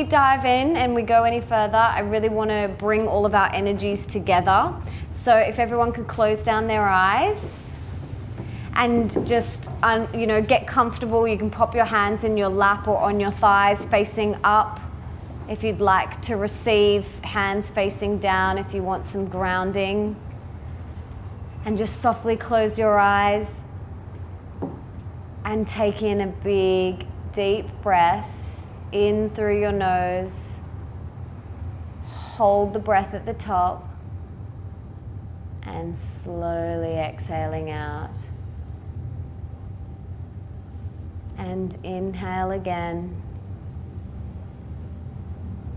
dive in and we go any further, I really want to bring all of our energies together. So if everyone could close down their eyes and just, get comfortable. You can pop your hands in your lap or on your thighs facing up. If you'd like to receive, hands facing down if you want some grounding. And just softly close your eyes and take in a big, deep breath in through your nose. Hold the breath at the top and slowly exhaling out. And inhale again.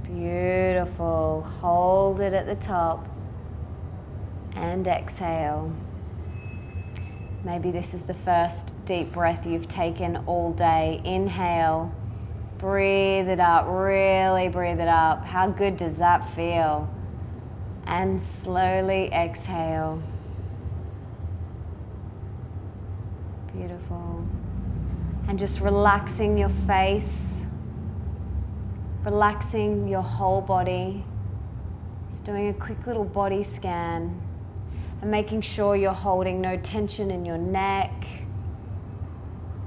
Beautiful. Hold it at the top and exhale. Maybe this is the first deep breath you've taken all day. Inhale. Breathe it up. Really breathe it up. How good does that feel? And slowly exhale. Beautiful. And just relaxing your face. Relaxing your whole body. Just doing a quick little body scan and making sure you're holding no tension in your neck,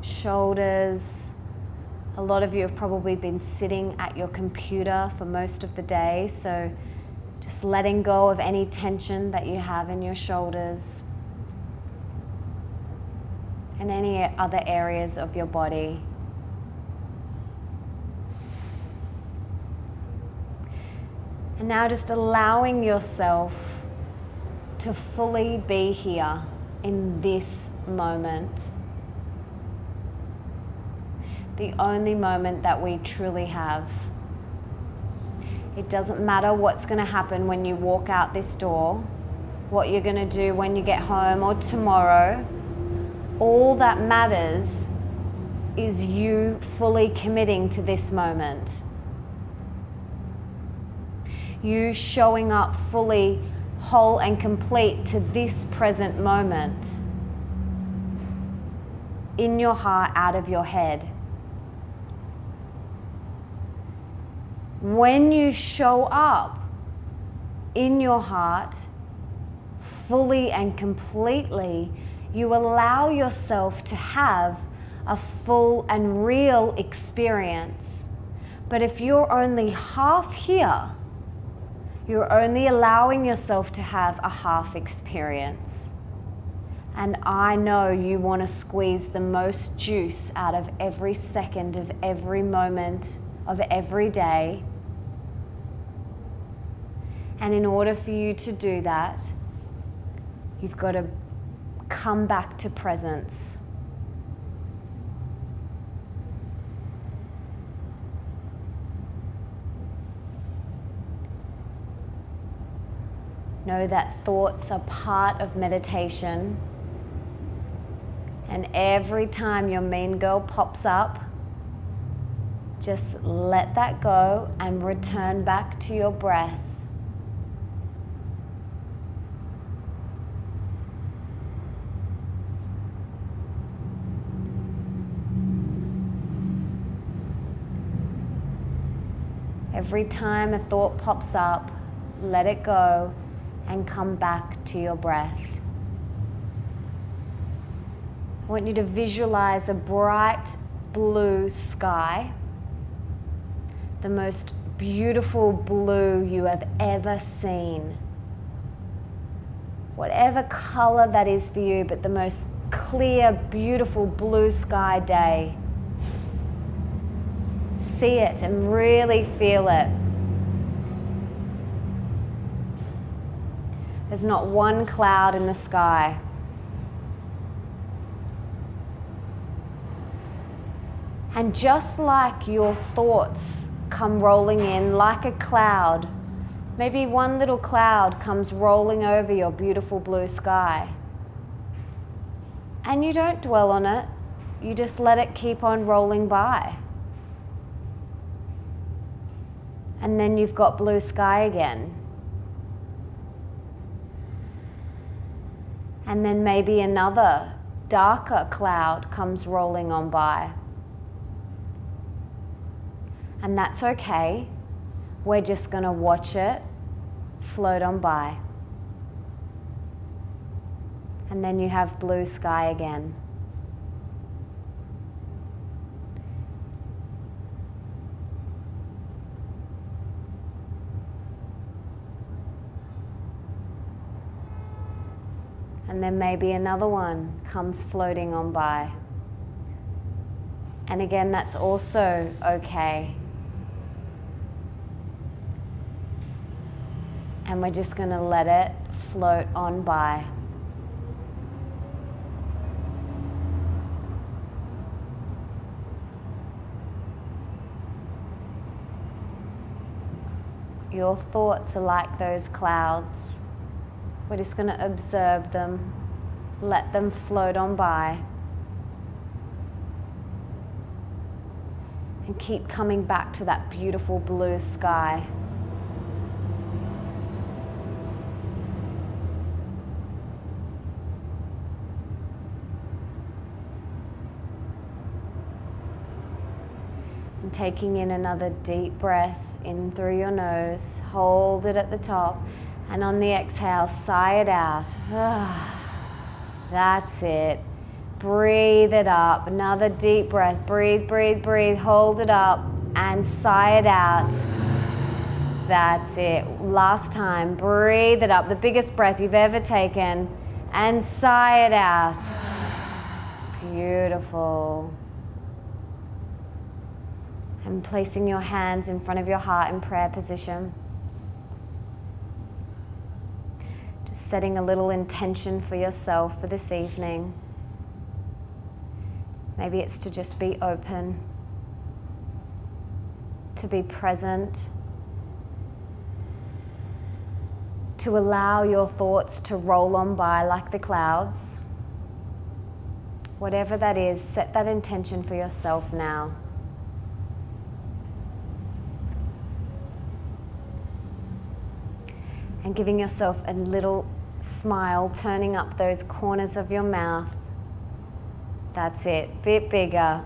shoulders. A lot of you have probably been sitting at your computer for most of the day, so just letting go of any tension that you have in your shoulders and any other areas of your body. And now just allowing yourself to fully be here in this moment. The only moment that we truly have. It doesn't matter what's going to happen when you walk out this door, what you're going to do when you get home or tomorrow. All that matters is you fully committing to this moment. You showing up fully whole and complete to this present moment. In your heart, out of your head. When you show up in your heart, fully and completely, you allow yourself to have a full and real experience. But if you're only half here, you're only allowing yourself to have a half experience. And I know you want to squeeze the most juice out of every second of every moment of every day. And in order for you to do that, you've got to come back to presence. Know that thoughts are part of meditation. And every time your mean girl pops up, just let that go and return back to your breath. Every time a thought pops up, let it go and come back to your breath. I want you to visualize a bright blue sky, the most beautiful blue you have ever seen. Whatever color that is for you, but the most clear, beautiful blue sky day. See it and really feel it. There's not one cloud in the sky. And just like your thoughts come rolling in like a cloud, maybe one little cloud comes rolling over your beautiful blue sky. And you don't dwell on it, you just let it keep on rolling by. And then you've got blue sky again. And then maybe another darker cloud comes rolling on by. And that's okay. We're just going to watch it float on by. And then you have blue sky again. And then maybe another one comes floating on by. And again, that's also okay. And we're just going to let it float on by. Your thoughts are like those clouds. We're just going to observe them, let them float on by, and keep coming back to that beautiful blue sky. And taking in another deep breath in through your nose, hold it at the top. And on the exhale, sigh it out. That's it. Breathe it up. Another deep breath. Breathe, breathe, breathe. Hold it up and sigh it out. That's it. Last time. Breathe it up. The biggest breath you've ever taken. And sigh it out. Beautiful. And placing your hands in front of your heart in prayer position. Just setting a little intention for yourself for this evening. Maybe it's to just be open, to be present, to allow your thoughts to roll on by like the clouds. Whatever that is, set that intention for yourself now. And giving yourself a little smile, turning up those corners of your mouth. That's it, bit bigger.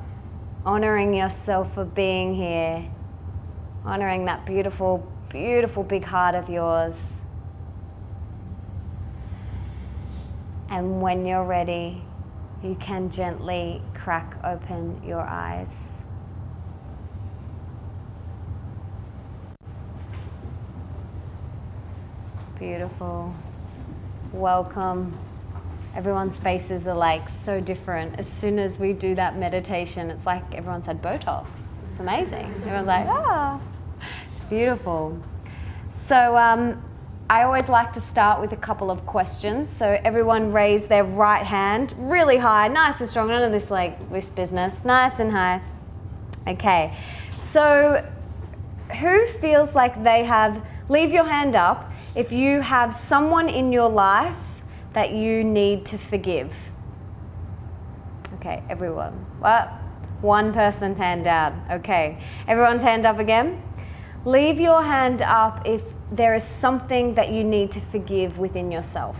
Honoring yourself for being here. Honoring that beautiful, beautiful big heart of yours. And when you're ready, you can gently crack open your eyes. Beautiful. Welcome. Everyone's faces are like so different. As soon as we do that meditation, it's like everyone's had Botox. It's amazing. Everyone's like, it's beautiful. So I always like to start with a couple of questions. So everyone raise their right hand really high, nice and strong. None of this business. Nice and high. Okay. So who feels like they have, leave your hand up if you have someone in your life that you need to forgive. Okay, everyone. Well, one person's hand down. Okay, everyone's hand up again. Leave your hand up if there is something that you need to forgive within yourself.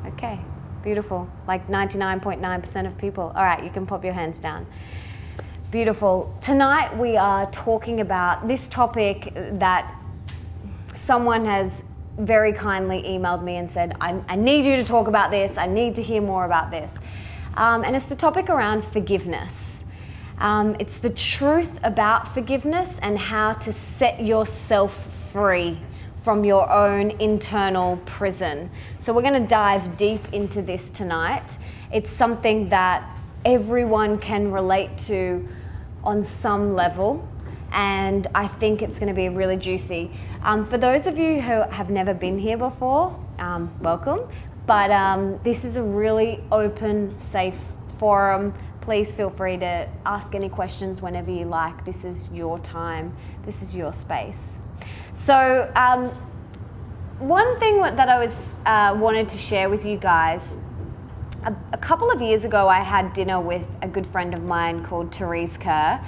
Okay, beautiful. Like 99.9% of people. All right, you can pop your hands down. Beautiful. Tonight we are talking about this topic that someone has very kindly emailed me and said, I need you to talk about this. I need to hear more about this. And it's the topic around forgiveness. It's the truth about forgiveness and how to set yourself free from your own internal prison. So we're going to dive deep into this tonight. It's something that everyone can relate to on some level. And I think it's going to be really juicy. For those of you who have never been here before, welcome. But this is a really open, safe forum. Please feel free to ask any questions whenever you like. This is your time. This is your space. So one thing that I was wanted to share with you guys, a couple of years ago I had dinner with a good friend of mine called Therese Kerr.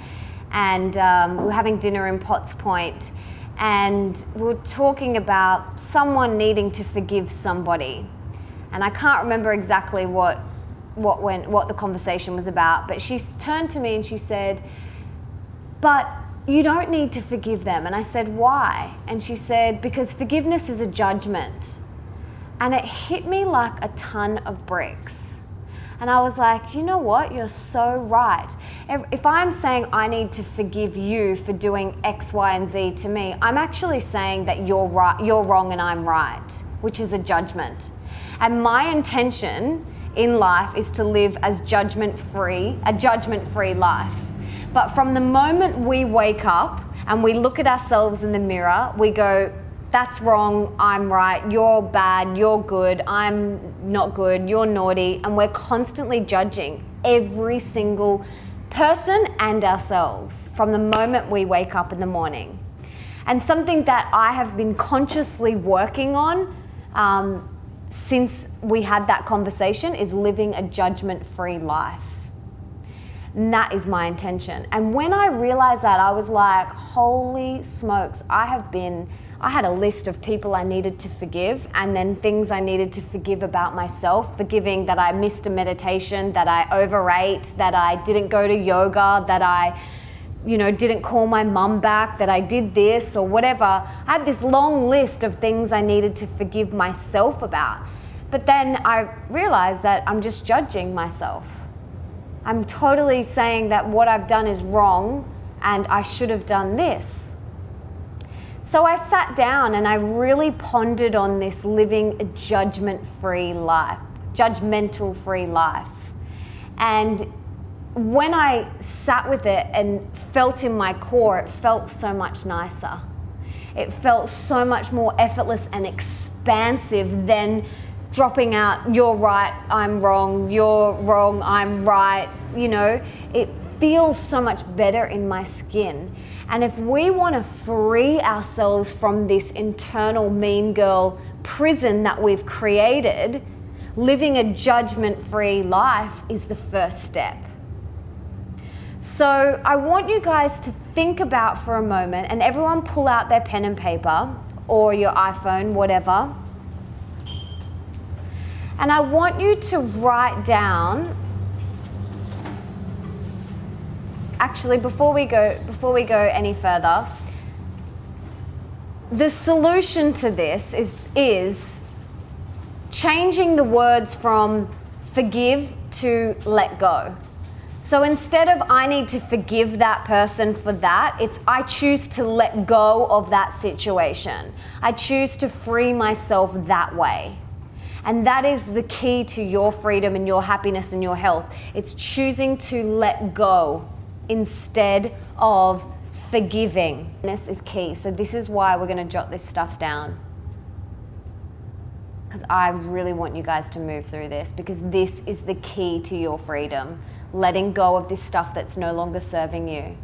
And we were having dinner in Potts Point, and we were talking about someone needing to forgive somebody. And I can't remember exactly what the conversation was about, but she turned to me and she said, but you don't need to forgive them. And I said, why? And she said, because forgiveness is a judgment. And it hit me like a ton of bricks. And I was like, you know what? You're so right. If I'm saying I need to forgive you for doing X, Y, and Z to me, I'm actually saying that you're right, you're wrong, and I'm right, which is a judgment. And my intention in life is to live as judgment-free, a judgment-free life. But from the moment we wake up and we look at ourselves in the mirror, we go, that's wrong, I'm right, you're bad, you're good, I'm not good, you're naughty, and we're constantly judging every single person and ourselves from the moment we wake up in the morning. And something that I have been consciously working on since we had that conversation is living a judgment-free life. And that is my intention. And when I realized that, I was like, holy smokes, I had a list of people I needed to forgive, and then things I needed to forgive about myself, forgiving that I missed a meditation, that I overate, that I didn't go to yoga, that I, didn't call my mum back, that I did this or whatever. I had this long list of things I needed to forgive myself about. But then I realized that I'm just judging myself. I'm totally saying that what I've done is wrong and I should have done this. So I sat down and I really pondered on this living a judgment-free life, judgmental-free life. And when I sat with it and felt in my core, it felt so much nicer. It felt so much more effortless and expansive than dropping out, you're right, I'm wrong, you're wrong, I'm right. It feels so much better in my skin. And if we want to free ourselves from this internal mean girl prison that we've created, living a judgment-free life is the first step. So I want you guys to think about for a moment, and everyone pull out their pen and paper or your iPhone, whatever. And I want you to write down, actually, before we go any further, the solution to this is changing the words from forgive to let go. So instead of I need to forgive that person for that, it's I choose to let go of that situation. I choose to free myself that way. And that is the key to your freedom and your happiness and your health. It's choosing to let go instead of forgiving. This is key. So this is why we're going to jot this stuff down. Because I really want you guys to move through this, because this is the key to your freedom. Letting go of this stuff that's no longer serving you.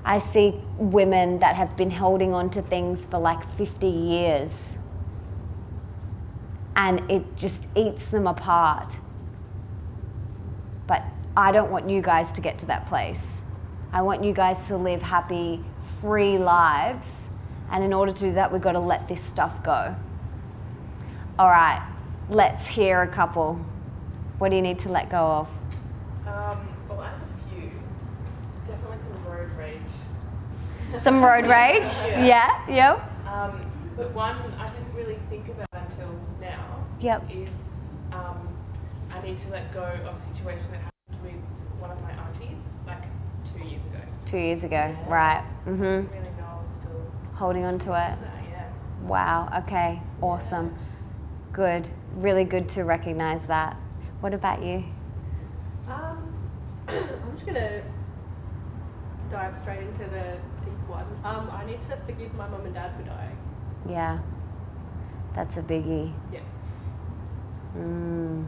I see women that have been holding on to things for like 50 years. And it just eats them apart. But I don't want you guys to get to that place. I want you guys to live happy, free lives. And in order to do that, we've got to let this stuff go. All right, let's hear a couple. What do you need to let go of? Well, I have a few. Definitely some road rage. Some road rage? Yeah. Yep. But one I didn't really think about until now. Yep. Is I need to let go of a situation that happened with one of my aunties like 2 years ago. 2 years ago, Yeah. right. I didn't really know I was still Holding on to it. yeah. Wow, okay, awesome. Good, really good to recognize that. What about you? I'm just gonna dive straight into the deep one. I need to forgive my mum and dad for dying. Yeah, that's a biggie. Yeah. Mm.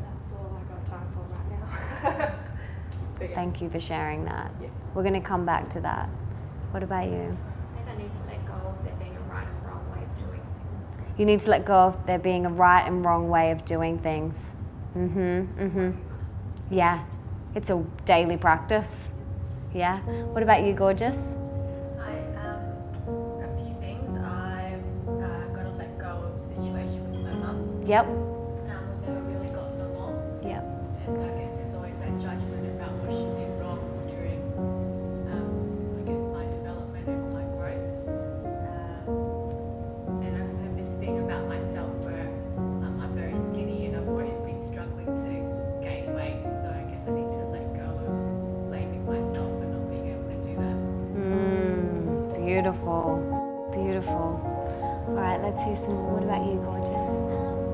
That's all I got time for right now. But yeah. Thank you for sharing that. Yeah. We're going to come back to that. What about you? I think I need to let go of there being a right and wrong way of doing things. You need to let go of there being a right and wrong way of doing things. Yeah, it's a daily practice. Yeah. What about you, gorgeous? A few things. I've got to let go of the situation with my mum. Yep. We've never really gotten along. Yep. And I guess there's always that judgment about what she did wrong during Beautiful, beautiful. All right, let's hear some more. What about you, gorgeous?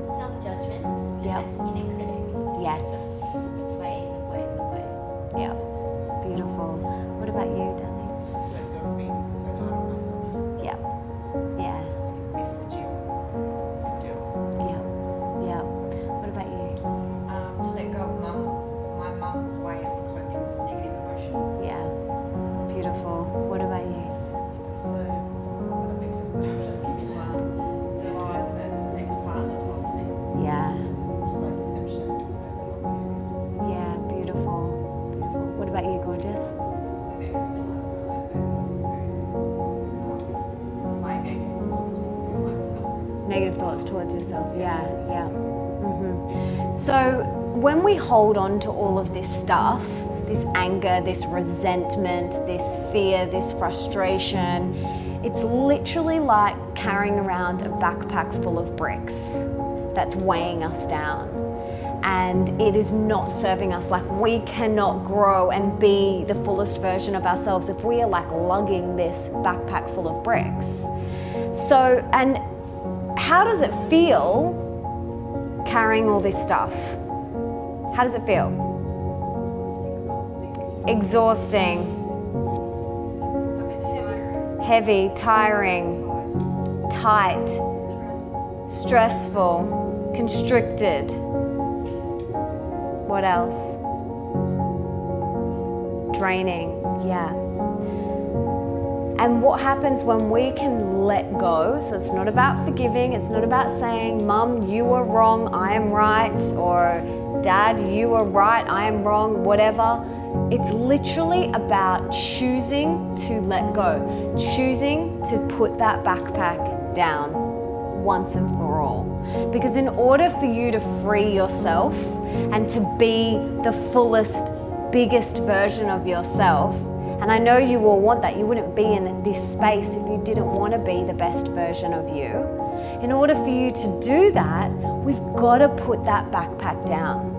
Self-judgment. Yep. Inner critic. Yes. Ways and ways and ways. Yep. Beautiful. What about you, darling? To let go of being so hard on myself. Yep. Yeah. Just miss the gym and do it. Yep. Yep. What about you? To let go of my mum's way of coping with negative emotion. Yeah. Beautiful. What about you? So, what a big person. Just giving the lies that ex-partner told me. Yeah. Just like deception. Yeah. Beautiful. Beautiful. What about you, gorgeous? My negative thoughts towards myself. Negative thoughts towards yourself. Yeah. Yeah. So when we hold on to all of this stuff, this anger, this resentment, this fear, this frustration, it's literally like carrying around a backpack full of bricks that's weighing us down. And it is not serving us. Like, we cannot grow and be the fullest version of ourselves if we are like lugging this backpack full of bricks. So, and how does it feel carrying all this stuff? How does it feel? Exhausting. Heavy, tiring, tight, stressful, constricted. What else? Draining, yeah. And what happens when we can let go? So it's not about forgiving, it's not about saying, Mum, you are wrong, I am right, or Dad, you are right, I am wrong, whatever. It's literally about choosing to let go, choosing to put that backpack down once and for all. Because in order for you to free yourself and to be the fullest, biggest version of yourself, and I know you all want that, you wouldn't be in this space if you didn't want to be the best version of you. In order for you to do that, we've got to put that backpack down.